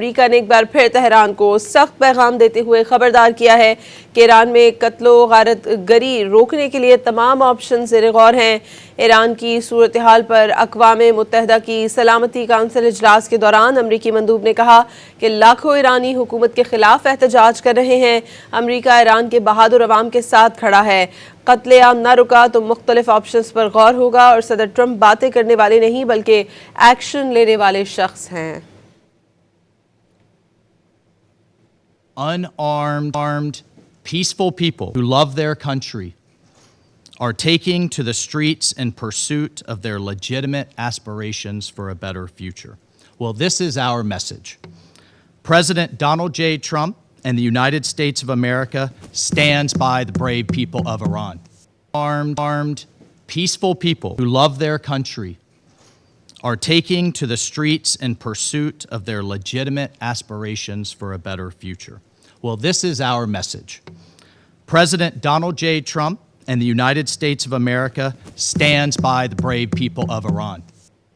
America ने एक बार फिर तेहरान को सख्त पैगाम देते हुए खबरदार किया है कि ईरान में कत्लो गारत गरी रोकने के लिए तमाम ऑप्शन ज़ेर गौर हैं। ईरान की सूरत हाल पर अक़वाम मुत्तहिदा की सलामती काउंसिल इजलास के दौरान अमरीकी मंदूब ने कहा कि लाखों ईरानी हुकूमत के खिलाफ एहतजाज कर रहे हैं। अमरीका ईरान के बहादुर अवाम के साथ खड़ा है। कत्लेआम न रुका तो मुख्तलिफ ऑप्शंस पर गौर होगा और सदर ट्रंप बातें करने वाले नहीं बल्कि एक्शन लेने वाले शख्स हैं। Unarmed, peaceful people who love their country are taking to the streets in pursuit of their legitimate aspirations for a better future. Well, this is our message. President Donald J. Trump and the United States of America stands by the brave people of Iran. Armed, peaceful people who love their country are taking to the streets in pursuit of their legitimate aspirations for a better future. Well, this is our message. President Donald J. Trump and the United States of America stands by the brave people of Iran.